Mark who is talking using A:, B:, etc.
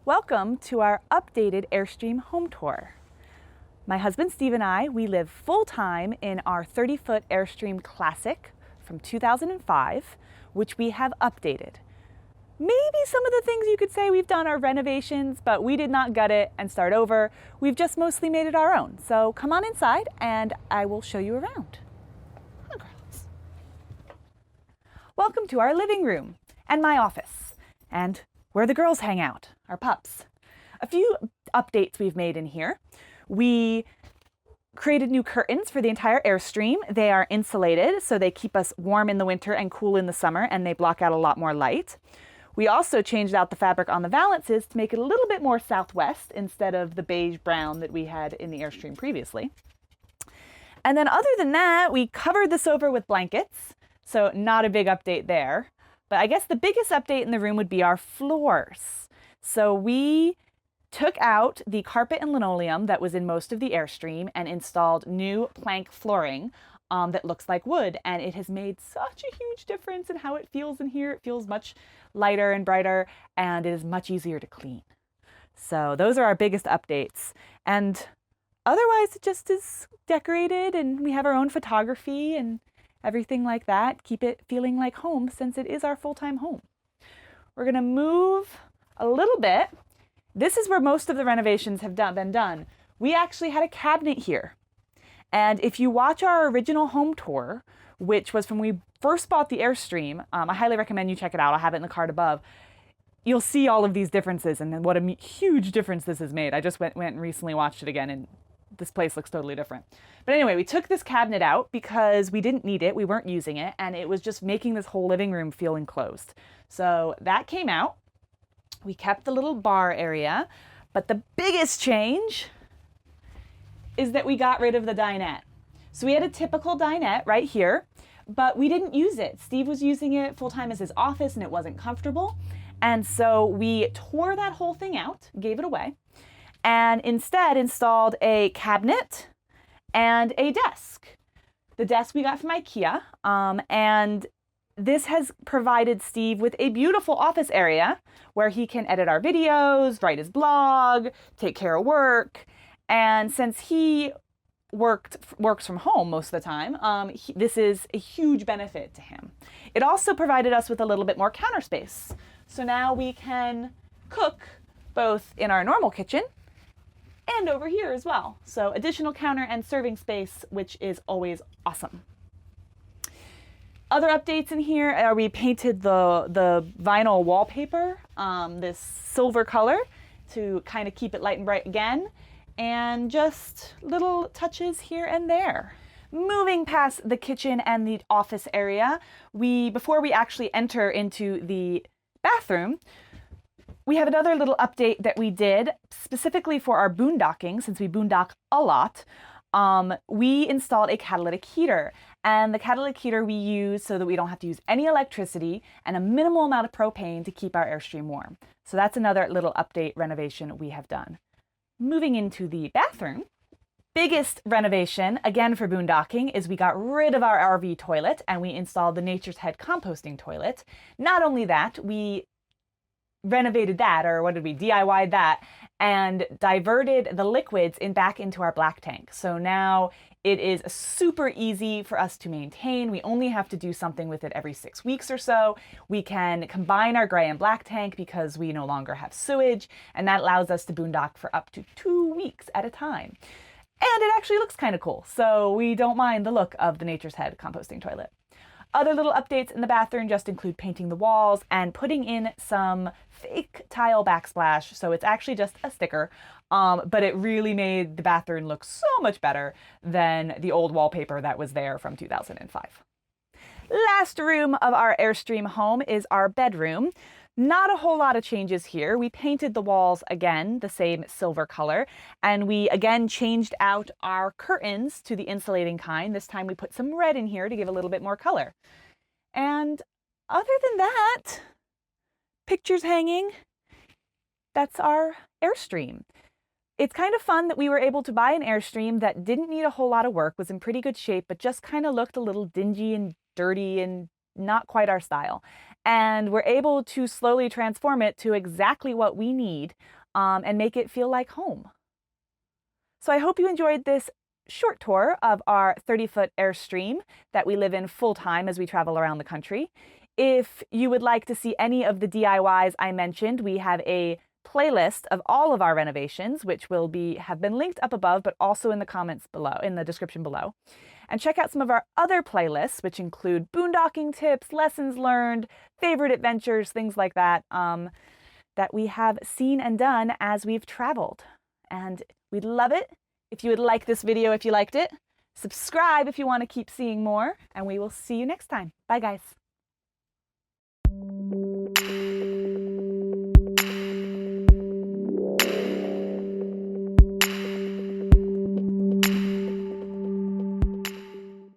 A: Welcome to our updated Airstream home tour. My husband Steve and I, we live full-time in our 30-foot Airstream Classic from 2005, which we have updated. Maybe some of the things you could say we've done are renovations, but we did not gut it and start over. We've just mostly made it our own. So come on inside and I will show you around. Come on, girls. Welcome to our living room and my office and where the girls hang out, our pups. A few updates we've made in here. We created new curtains for the entire Airstream. They are insulated, so they keep us warm in the winter and cool in the summer, and they block out a lot more light. We also changed out the fabric on the valances to make it a little bit more southwest instead of the beige brown that we had in the Airstream previously. And then other than that, we covered this over with blankets, so not a big update there. But I guess the biggest update in the room would be our floors. So we took out the carpet and linoleum that was in most of the Airstream and installed new plank flooring that looks like wood. And it has made such a huge difference in how it feels in here. It feels much lighter and brighter, and it is much easier to clean. So those are our biggest updates. And otherwise, it just is decorated, and we have our own photography and everything like that. Keep it feeling like home since it is our full-time home. We're gonna move a little bit. This is where most of the renovations have been done. We actually had a cabinet here. And if you watch our original home tour, which was when we first bought the Airstream, I highly recommend you check it out. I'll have it in the card above. You'll see all of these differences and what a huge difference this has made. I just went and recently watched it again, and this place looks totally different. But anyway, we took this cabinet out because we didn't need it, we weren't using it, and it was just making this whole living room feel enclosed. So that came out. We kept the little bar area, but the biggest change is that we got rid of the dinette. So we had a typical dinette right here, but we didn't use it. Steve was using it full-time as his office and it wasn't comfortable. And so we tore that whole thing out, gave it away, and instead installed a cabinet and a desk. The desk we got from IKEA, and this has provided Steve with a beautiful office area where he can edit our videos, write his blog, take care of work. And since he works from home most of the time, this is a huge benefit to him. It also provided us with a little bit more counter space. So now we can cook both in our normal kitchen and over here as well. So additional counter and serving space, which is always awesome. Other updates in here are we painted the vinyl wallpaper, this silver color to kind of keep it light and bright again, and just little touches here and there. Moving past the kitchen and the office area, before we actually enter into the bathroom, we have another little update that we did specifically for our boondocking, since we boondock a lot. We installed a catalytic heater, and the catalytic heater we use so that we don't have to use any electricity and a minimal amount of propane to keep our Airstream warm. So that's another little update renovation we have done. Moving into the bathroom, biggest renovation, again for boondocking, is we got rid of our RV toilet and we installed the Natures Head Composting Toilet. Not only that, we renovated that, or what did we, DIY'd that, and diverted the liquids back into our black tank. So now it is super easy for us to maintain. We only have to do something with it every 6 weeks or so. We can combine our gray and black tank because we no longer have sewage, and that allows us to boondock for up to 2 weeks at a time. And it actually looks kind of cool, so we don't mind the look of the Nature's Head Composting Toilet. Other little updates in the bathroom just include painting the walls and putting in some fake tile backsplash. So it's actually just a sticker, but it really made the bathroom look so much better than the old wallpaper that was there from 2005. Last room of our Airstream home is our bedroom. Not a whole lot of changes here. We painted the walls again, the same silver color, and we again changed out our curtains to the insulating kind. This time we put some red in here to give a little bit more color. And other than that, pictures hanging, that's our Airstream. It's kind of fun that we were able to buy an Airstream that didn't need a whole lot of work, was in pretty good shape, but just kind of looked a little dingy and dirty and not quite our style. And we're able to slowly transform it to exactly what we need and make it feel like home. So I hope you enjoyed this short tour of our 30-foot Airstream that we live in full-time as we travel around the country. If you would like to see any of the DIYs I mentioned, we have a playlist of all of our renovations, which will have been linked up above, but also in the comments below, in the description below. And check out some of our other playlists, which include boondocking tips, lessons learned, favorite adventures, things like that, that we have seen and done as we've traveled. And we'd love it if you would like this video if you liked it. Subscribe if you want to keep seeing more, and we will see you next time. Bye, guys.